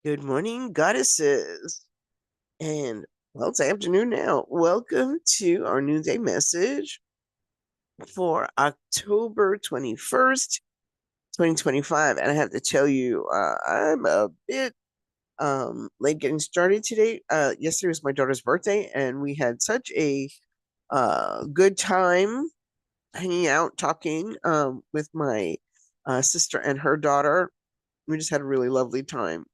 Good morning, goddesses. And well, it's afternoon now. Welcome to our noonday message for October 21st, 2025. And I have to tell you, I'm a bit late getting started today. Yesterday was my daughter's birthday, and we had such a good time hanging out, talking with my sister and her daughter. We just had a really lovely time.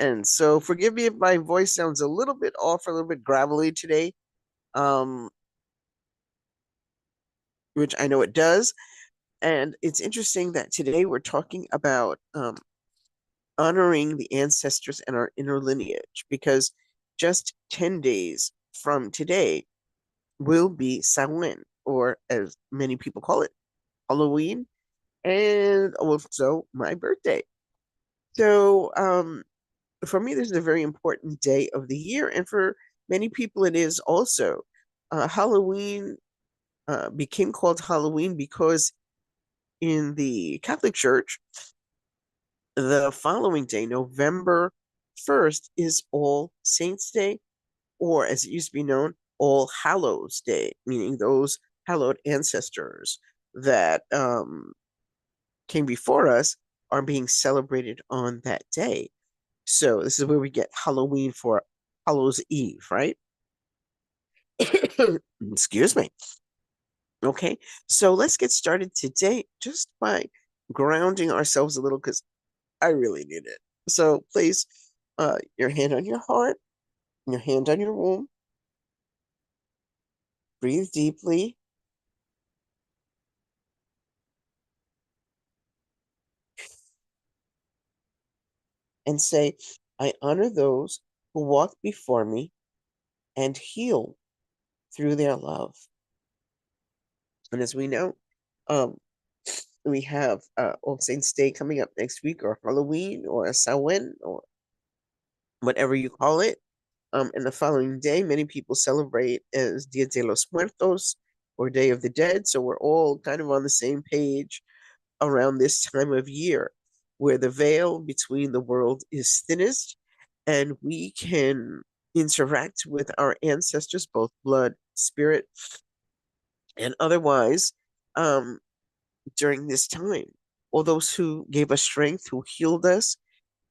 And so forgive me if my voice sounds a little bit off, a little bit gravelly today, um, which I know it does. And it's interesting that today we're talking about honoring the ancestors and our inner lineage because just 10 days from today will be Samhain, or as many people call it, Halloween, and also my birthday. So for me, this is a very important day of the year, and for many people, it is also. Halloween became called Halloween because in the Catholic Church, the following day, November 1st, is All Saints' Day, or as it used to be known, All Hallows' Day, meaning those hallowed ancestors that came before us are being celebrated on that day. So this is where we get Halloween for Hallows Eve, right? Excuse me. Okay, so let's get started today just by grounding ourselves a little because I really need it. So place your hand on your heart, your hand on your womb, breathe deeply, and say, I honor those who walk before me and heal through their love. And as we know, um, we have All Saints Day coming up next week, or Halloween, or Samhain, or whatever you call it. And the following day, many people celebrate as Dia de los Muertos, or Day of the Dead. So we're all kind of on the same page around this time of year, where the veil between the world is thinnest, and we can interact with our ancestors, both blood, spirit, and otherwise, um, during this time. All those who gave us strength, who healed us,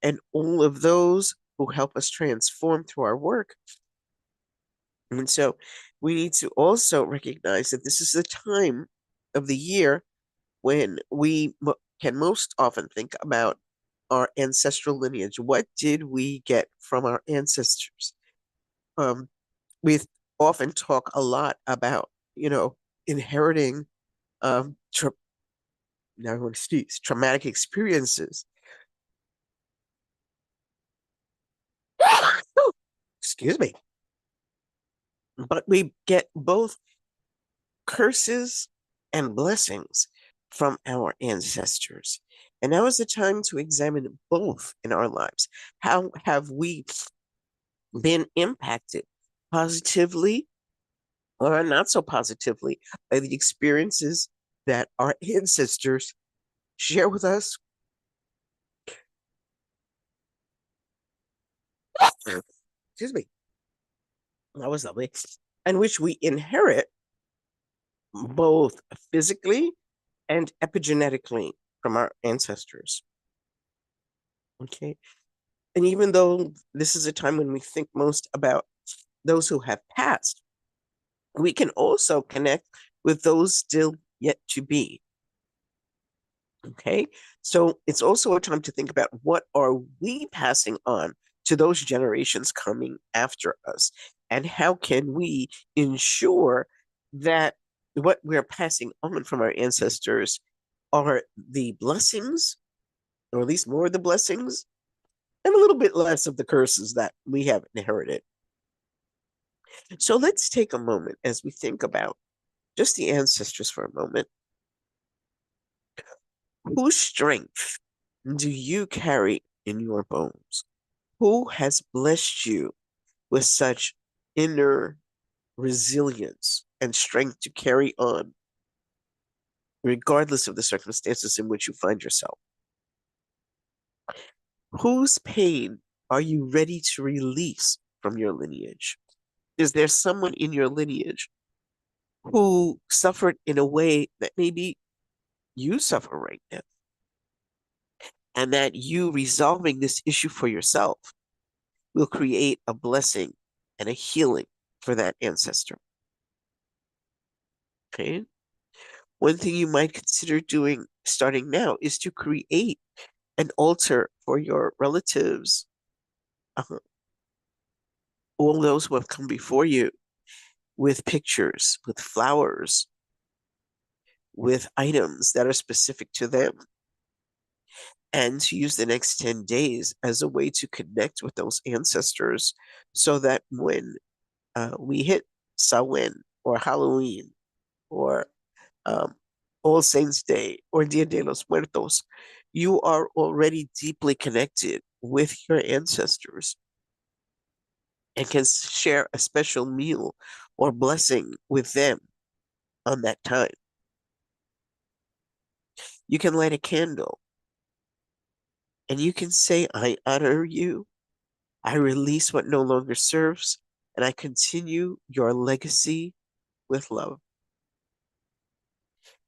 and all of those who help us transform through our work. And so we need to also recognize that this is the time of the year when we can most often think about our ancestral lineage. What did we get from our ancestors? Um, we often talk a lot about, inheriting tra- now I want to speak traumatic experiences. Excuse me. But we get both curses and blessings from our ancestors. And now is the time to examine both in our lives. How have we been impacted positively or not so positively by the experiences that our ancestors share with us? Excuse me. That was lovely. And which we inherit both physically and epigenetically from our ancestors. Okay. And even though this is a time when we think most about those who have passed, we can also connect with those still yet to be. Okay. So it's also a time to think about what are we passing on to those generations coming after us? And how can we ensure that what we're passing on from our ancestors are the blessings, or at least more of the blessings, and a little bit less of the curses that we have inherited. So let's take a moment as we think about just the ancestors for a moment. Whose strength do you carry in your bones? Who has blessed you with such inner resilience and strength to carry on, regardless of the circumstances in which you find yourself? Whose pain Are you ready to release from your lineage? Is there someone in your lineage who suffered in a way that maybe you suffer right now? And that you resolving this issue for yourself will create a blessing and a healing for that ancestor. Okay. One thing you might consider doing starting now is to create an altar for your relatives, uh, all those who have come before you, with pictures, with flowers, with items that are specific to them, and to use the next 10 days as a way to connect with those ancestors so that when we hit Samhain or Halloween or um, All Saints Day or Dia de los Muertos, you are already deeply connected with your ancestors and can share a special meal or blessing with them on that time. You can light a candle and you can say, I honor you, I release what no longer serves, and I continue your legacy with love.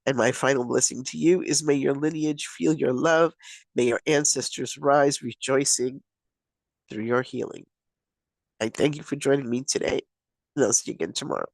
And my final blessing to you is may your lineage feel your love. May your ancestors rise rejoicing through your healing. I thank you for joining me today, and I'll see you again tomorrow.